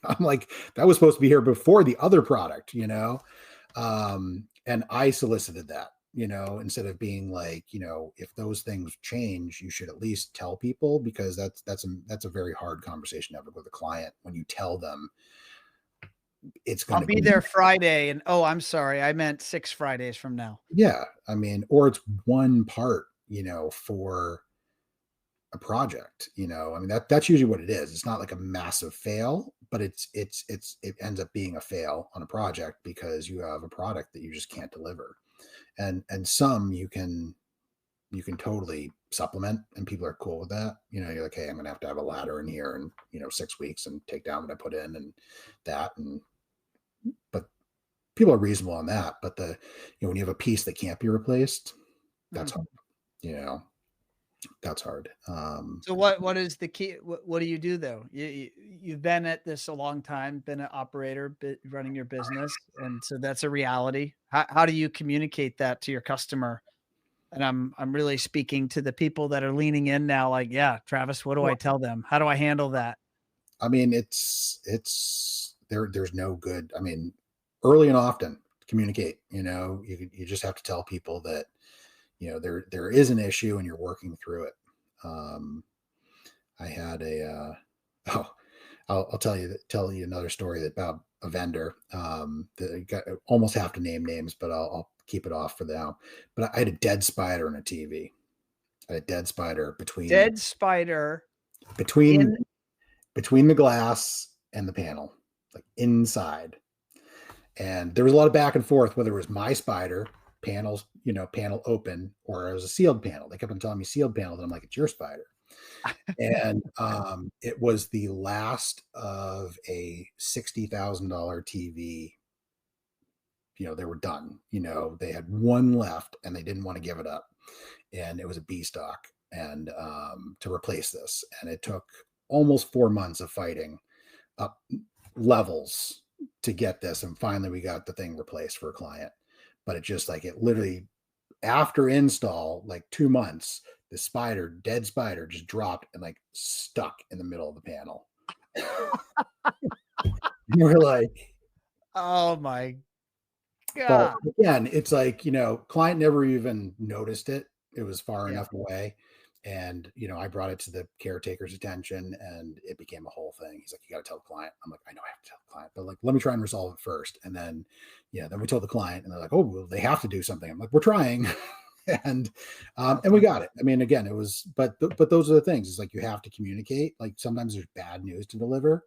I'm like, that was supposed to be here before the other product, and I solicited that, instead of being like, if those things change, you should at least tell people, because that's a very hard conversation to have with a client when you tell them it's going I'll be there Friday, and oh, I'm sorry, I meant 6 Fridays from now. Yeah, I mean, or it's one part, for a project, I mean, that's usually what it is. It's not like a massive fail, but it ends up being a fail on a project because you have a product that you just can't deliver. And some you can totally supplement, and people are cool with that. You're like, hey, I'm gonna have to have a ladder in here in 6 weeks and take down what I put in and that. But people are reasonable on that. But when you have a piece that can't be replaced, that's hard. That's hard. So what is the key? What do you do though? You've been at this a long time, been an operator, running your business, and so that's a reality. How do you communicate that to your customer? And I'm really speaking to the people that are leaning in now. Like, yeah, Travis, what do I tell them? How do I handle that? I mean, it's there's no good. I mean, early and often communicate. You just have to tell people that there is an issue and you're working through it. I had I'll tell you another story about a vendor that almost have to name names, but I'll keep it off for now. But I had a dead spider in a TV. I had a dead spider between between the glass and the panel, like inside. And there was a lot of back and forth, whether it was my spider panel open, or it was a sealed panel. They kept on telling me sealed panel, and I'm like, it's your spider. And it was the last of a $60,000 TV. They were done. They had one left and they didn't want to give it up. And it was a B stock, and to replace this. And it took almost 4 months of fighting up levels to get this. And finally we got the thing replaced for a client. But it literally, after install, like 2 months, the dead spider just dropped and like stuck in the middle of the panel. We're like, oh my God. But again, it's like, client never even noticed it. It was far enough away. And, I brought it to the caretaker's attention, and it became a whole thing. He's like, you got to tell the client. I'm like, I know I have to tell the client, but like, let me try and resolve it first. And then, then we told the client, and they're like, oh, well, they have to do something. I'm like, we're trying. and we got it. I mean, again, it was, but those are the things. It's like, you have to communicate. Like, sometimes there's bad news to deliver,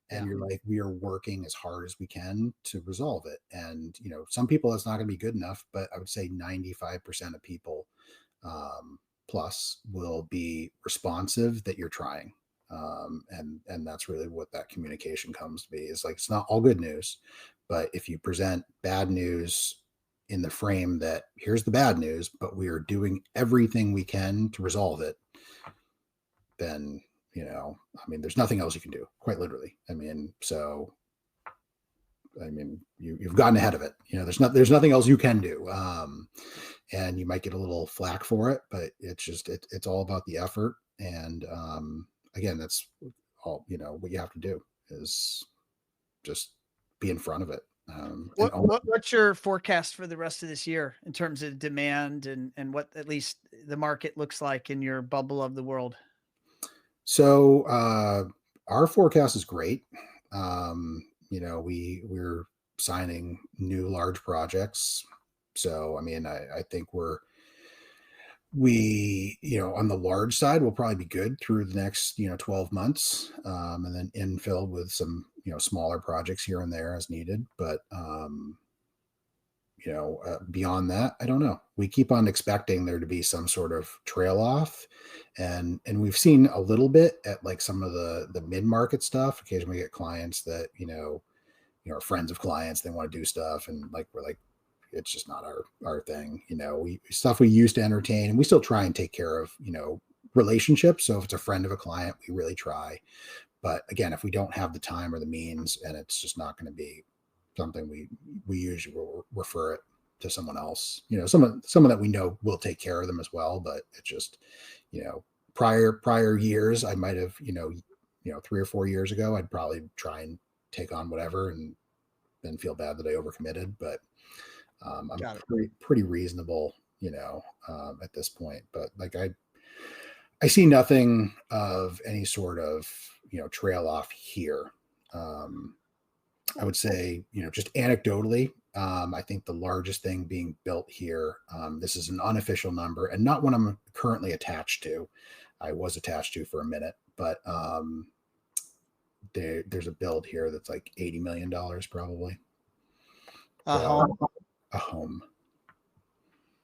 and you're like, we are working as hard as we can to resolve it. And, some people, it's not going to be good enough, but I would say 95% of people, plus will be responsive that you're trying. And that's really what that communication comes to be. It's like, it's not all good news, but if you present bad news in the frame that here's the bad news, but we are doing everything we can to resolve it, then, I mean, there's nothing else you can do, quite literally. I mean, you've gotten ahead of it. There's nothing else you can do. and you might get a little flack for it, but it's all about the effort. And again, that's all, what you have to do is just be in front of it. What's your forecast for the rest of this year in terms of demand and what at least the market looks like in your bubble of the world? So our forecast is great. We're signing new large projects. So I mean, I think on the large side will probably be good through the next 12 months, and then infill with some smaller projects here and there as needed. But beyond that, I don't know. We keep on expecting there to be some sort of trail off, and we've seen a little bit at like some of the mid-market stuff. Occasionally we get clients that are friends of clients, they want to do stuff, and like we're like, it's just not our thing. We used to entertain, and we still try and take care of relationships. So if it's a friend of a client, we really try. But again, if we don't have the time or the means, and it's just not going to be something, we usually will refer it to someone else. Someone that we know will take care of them as well. But it's just prior years, I might have 3 or 4 years ago, I'd probably try and take on whatever and then feel bad that I overcommitted. But I'm pretty reasonable, at this point. But like I see nothing of any sort of trail off here. I would say, just anecdotally, I think the largest thing being built here, this is an unofficial number and not one I'm currently attached to. I was attached to for a minute, but there's a build here that's like $80 million probably. A home.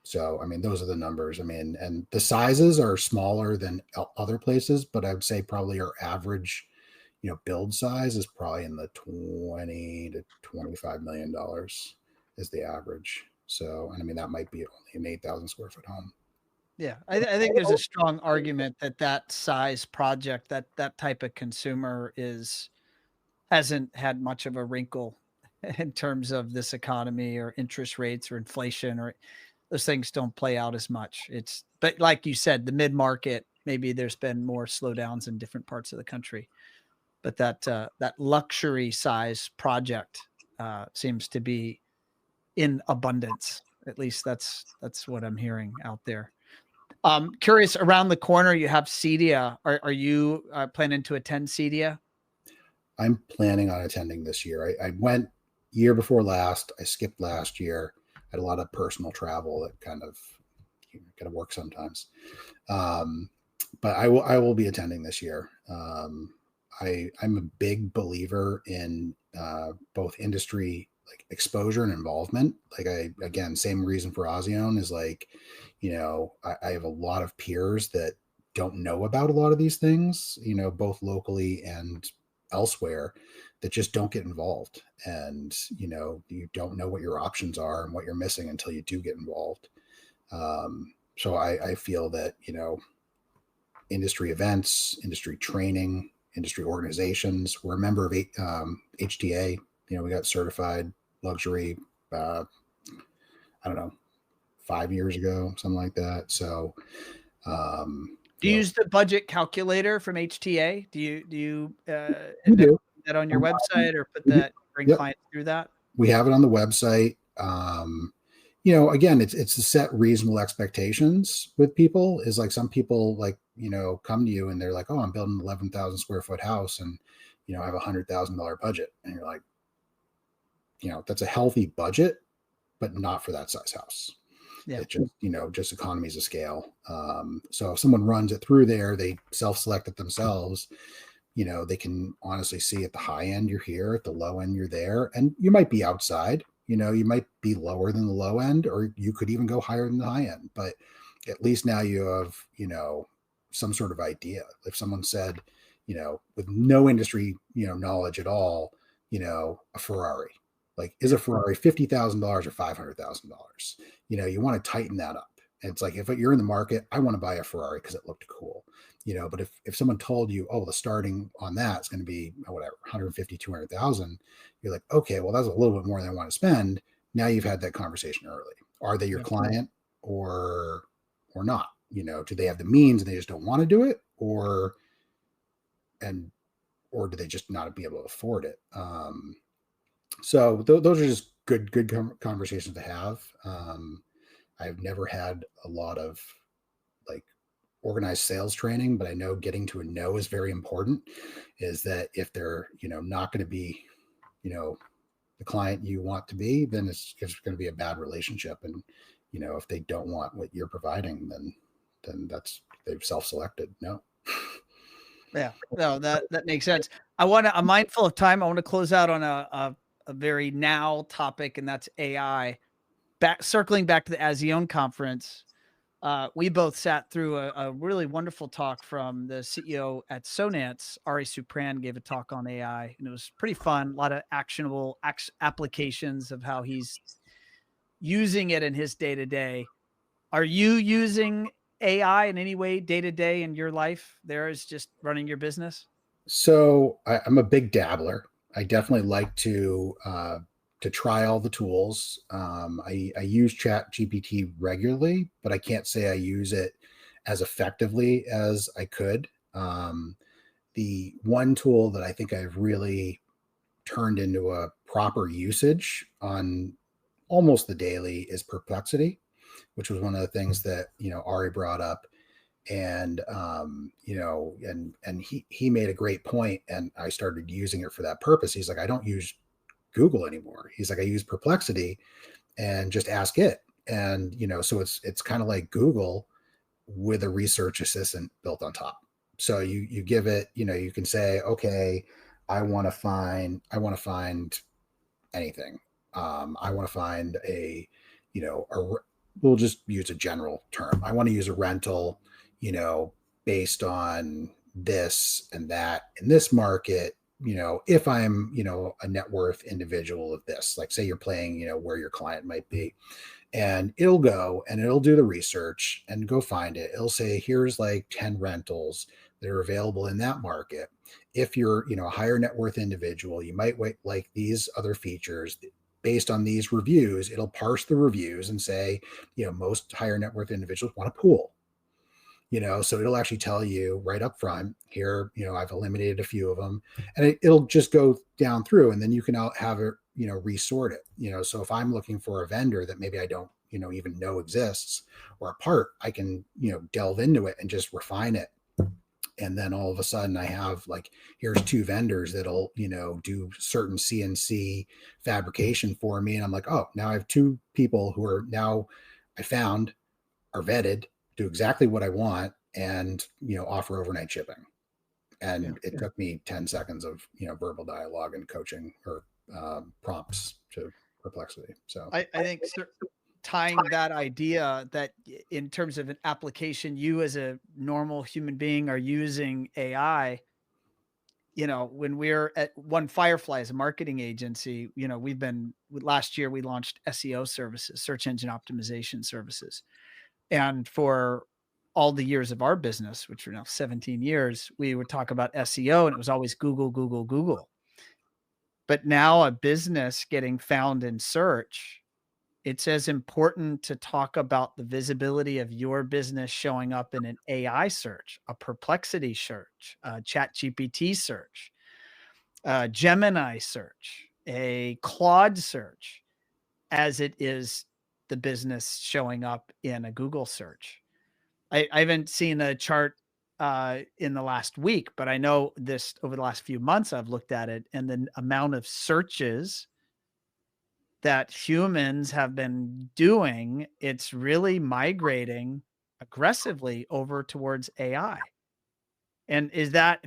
So, I mean, those are the numbers. I mean, and the sizes are smaller than other places, but I would say probably our average build size is probably in the $20 to $25 million is the average. So, and I mean, that might be only an 8,000 square foot home. Yeah. I think there's a strong argument that size project, that type of consumer hasn't had much of a wrinkle in terms of this economy or interest rates or inflation, or those things don't play out as much. But like you said, the mid-market, maybe there's been more slowdowns in different parts of the country. But that luxury size project seems to be in abundance. At least that's what I'm hearing out there. Curious, around the corner you have CEDIA. Are you planning to attend CEDIA? I'm planning on attending this year. I went year before last. I skipped last year. I had a lot of personal travel that kind of work sometimes. But I will be attending this year. I'm a big believer in both industry like exposure and involvement. Like again, same reason for Auzione is like, I have a lot of peers that don't know about a lot of these things, both locally and elsewhere, that just don't get involved. And, you don't know what your options are and what you're missing until you do get involved. So I feel that, industry events, industry training, industry organizations. We're a member of HTA. We got certified luxury, I don't know, 5 years ago, something like that. So, do you use the budget calculator from HTA? Do you do that on your website or bring clients through that? We have it on the website. Again, it's to set reasonable expectations with people. Is like some people come to you and they're like, oh, I'm building an 11,000 square foot house and, I have $100,000 budget. And you're like, that's a healthy budget, but not for that size house. Yeah. It just, just economies of scale. So if someone runs it through there, they self-select it themselves, they can honestly see at the high end, you're here, at the low end, you're there, and you might be outside, you might be lower than the low end, or you could even go higher than the high end, but at least now you have, some sort of idea. If someone said, with no industry, knowledge at all, a Ferrari, like, is a Ferrari $50,000 or $500,000? You want to tighten that up. And it's like, if you're in the market, I want to buy a Ferrari because it looked cool, but if someone told you, oh, the starting on that is going to be whatever, 150, 200,000, you're like, okay, well, that's a little bit more than I want to spend. Now you've had that conversation early. Are they your client, or not? Do they have the means and they just don't want to do it, or do they just not be able to afford it? So those are just good conversations to have. I've never had a lot of like organized sales training, but I know getting to a no is very important. Is that if they're not going to be the client you want to be, then it's going to be a bad relationship. And if they don't want what you're providing, then they've self-selected. No. Yeah, no, that makes sense. I'm mindful of time. I want to close out on a very now topic, and that's AI. Circling back to the ASEAN conference, we both sat through a really wonderful talk from the CEO at Sonance. Ari Supran gave a talk on AI, and it was pretty fun. A lot of actionable applications of how he's using it in his day to day. Are you using AI in any way day to day in your life? There is just running your business. So I'm a big dabbler. I definitely like to try all the tools. I use Chat GPT regularly, but I can't say I use it as effectively as I could. The one tool that I think I've really turned into a proper usage on almost the daily is Perplexity, which was one of the things that Ari brought up. And and he made a great point, and I started using it for that purpose. He's like, I don't use Google anymore. He's like, I use Perplexity and just ask it. And so it's kind of like Google with a research assistant built on top. So you give it, you can say, okay, I want to find anything. I want to find we'll just use a general term. I want to use a rental, based on this and that in this market, if I'm, a net worth individual of this, like say you're playing, where your client might be, and it'll go and it'll do the research and go find it. It'll say, here's like 10 rentals that are available in that market. If you're, a higher net worth individual, you might like these other features. Based on these reviews, it'll parse the reviews and say, most higher net worth individuals want a pool. So it'll actually tell you right up front here, I've eliminated a few of them, and it'll just go down through, and then you can have it, resort it, so if I'm looking for a vendor that maybe I don't, even know exists, or a part, I can, delve into it and just refine it. And then all of a sudden I have like, here's 2 vendors that'll, do certain CNC fabrication for me. And I'm like, oh, now I have 2 people who are now I found are vetted, do exactly what I want, and offer overnight shipping. And it took me 10 seconds of verbal dialogue and coaching or prompts to Perplexity. So I think tying that idea that in terms of an application, you as a normal human being are using AI. When we're at One Firefly as a marketing agency, last year we launched SEO services, search engine optimization services. And for all the years of our business, which are now 17 years, we would talk about SEO and it was always Google, Google, Google. But now a business getting found in search, it's as important to talk about the visibility of your business showing up in an AI search, a Perplexity search, a Chat GPT search, a Gemini search, a Claude search, as it is the business showing up in a Google search. I haven't seen a chart in the last week, but I know this over the last few months, I've looked at it, and the amount of searches that humans have been doing, it's really migrating aggressively over towards AI. And is that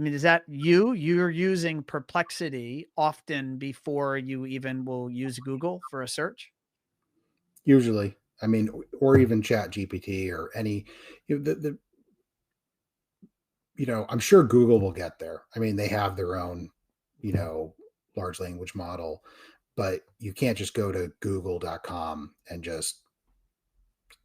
you're using Perplexity often before you even will use Google for a search? usually, I mean, or even Chat GPT or any, the I'm sure Google will get there. I mean, they have their own, large language model, but you can't just go to google.com and just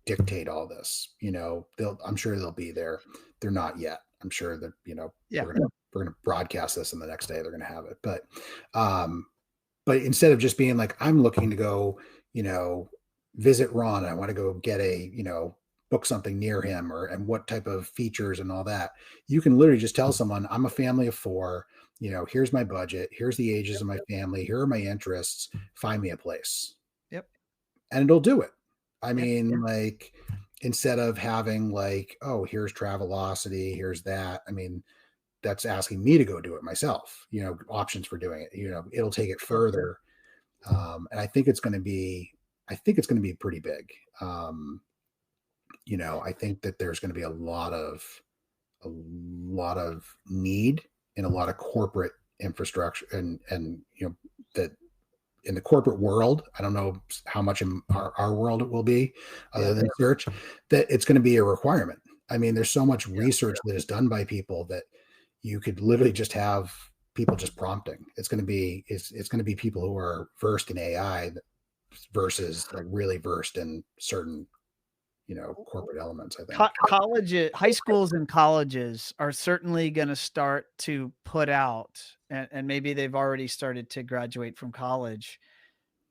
dictate all this. I'm sure they'll be there. They're not yet. I'm sure that, Yeah. we're gonna broadcast this and the next day they're gonna have it. But instead of just being like, I'm looking to go, visit Ron. I want to go get book something near him, and what type of features and all that. You can literally just tell someone, I'm a family of 4, here's my budget, here's the ages of my family, here are my interests, find me a place. Yep. And it'll do it. I mean, like, instead of having like, oh, here's Travelocity, here's that. I mean, that's asking me to go do it myself, options for doing it, it'll take it further. And I think it's going to be pretty big. I think that there's going to be a lot of need in a lot of corporate infrastructure, and that in the corporate world, I don't know how much in our world it will be, other than search, that it's going to be a requirement. I mean, there's so much research that is done by people that you could literally just have people just prompting. It's going to be people who are versed in AI versus like really versed in certain corporate elements. I think high schools and colleges are certainly going to start to put out, and maybe they've already started to graduate from college,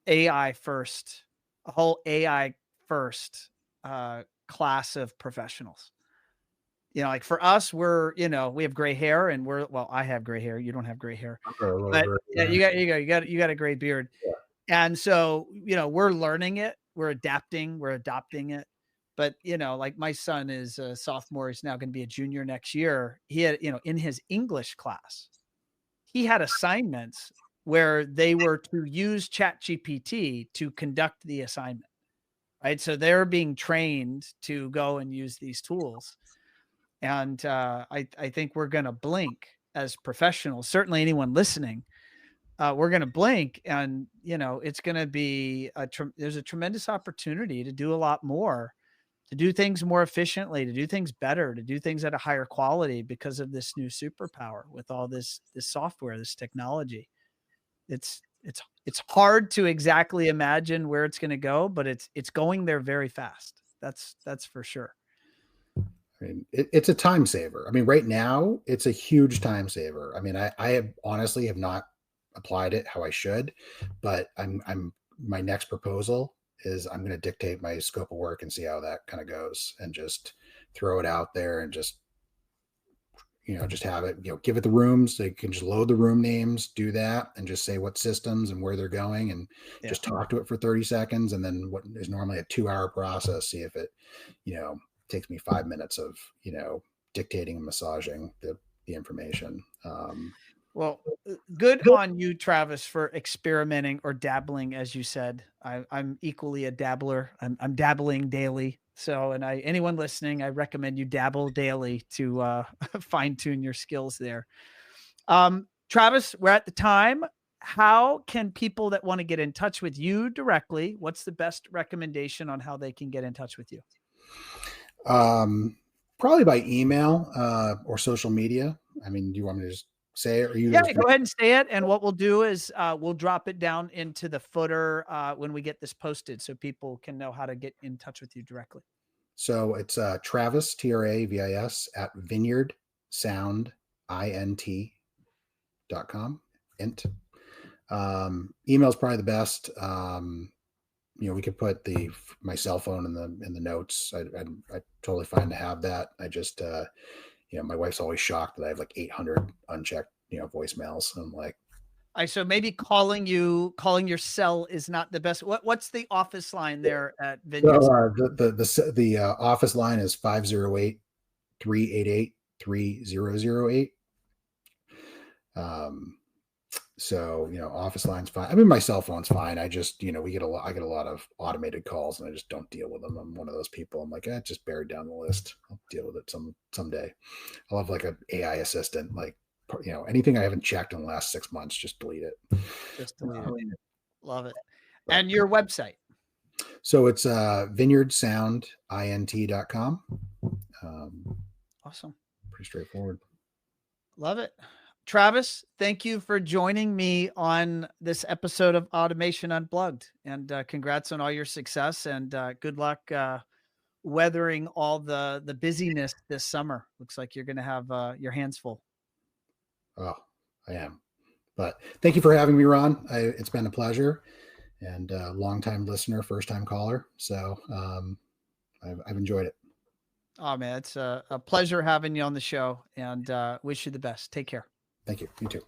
AI first, a whole AI first class of professionals. Like for us, we're, we have gray hair, and I have gray hair. You don't have gray hair, but yeah, you got a gray beard. Yeah. And so, we're learning it, we're adapting, we're adopting it. But, like my son is a sophomore, he's now going to be a junior next year. He had, in his English class, he had assignments where they were to use ChatGPT to conduct the assignment, right? So they're being trained to go and use these tools. And I think we're going to blink as professionals, certainly anyone listening. We're going to blink, and it's going to be there's a tremendous opportunity to do a lot more, to do things more efficiently, to do things better, to do things at a higher quality because of this new superpower with all this software, this technology. It's hard to exactly imagine where it's going to go, but it's going there very fast. That's for sure. I mean, it's a time saver. I mean, right now it's a huge time saver. I mean, I have honestly have not applied it how I should, but my next proposal is I'm going to dictate my scope of work and see how that kind of goes, and just throw it out there, and just just have it, give it the rooms. They can just load the room names, do that, and just say what systems and where they're going, and just talk to it for 30 seconds. And then what is normally a 2-hour process, see if it, takes me 5 minutes of, dictating and massaging the information. Well, good on you, Travis, for experimenting or dabbling, as you said. I'm equally a dabbler. I'm dabbling daily. So, and anyone listening, I recommend you dabble daily to fine tune your skills there. Travis, we're at the time. How can people that want to get in touch with you directly, what's the best recommendation on how they can get in touch with you? Probably by email or social media. I mean, do you want me to just say it, or you? Yeah, go ahead and say it. And what we'll do is we'll drop it down into the footer when we get this posted, so people can know how to get in touch with you directly. So it's Travis, TRAVIS, at Vineyard Sound INT.com. Int. Email is probably the best. We could put my cell phone in the notes. I totally fine to have that. I just my wife's always shocked that I have like 800 unchecked voicemails. I'm like, so maybe calling your cell is not the best. What's the office line there at Vineyard? The office line is 508-388-3008. So, office line's fine. I mean, my cell phone's fine. I just, I get a lot of automated calls, and I just don't deal with them. I'm one of those people. I'm like, just bear it down the list. I'll deal with it someday. I'll have like an AI assistant, like, anything I haven't checked in the last 6 months, just delete it. Just delete it. Love it. And your website? So it's vineyardsoundint.com. Awesome. Pretty straightforward. Love it. Travis, thank you for joining me on this episode of Automation Unplugged, and congrats on all your success, and good luck weathering all the busyness this summer. Looks like you're going to have your hands full. Oh, I am. But thank you for having me, Ron. It's been a pleasure. and longtime listener, first time caller. So I've enjoyed it. Oh man, it's a pleasure having you on the show, and wish you the best. Take care. Thank you. You too.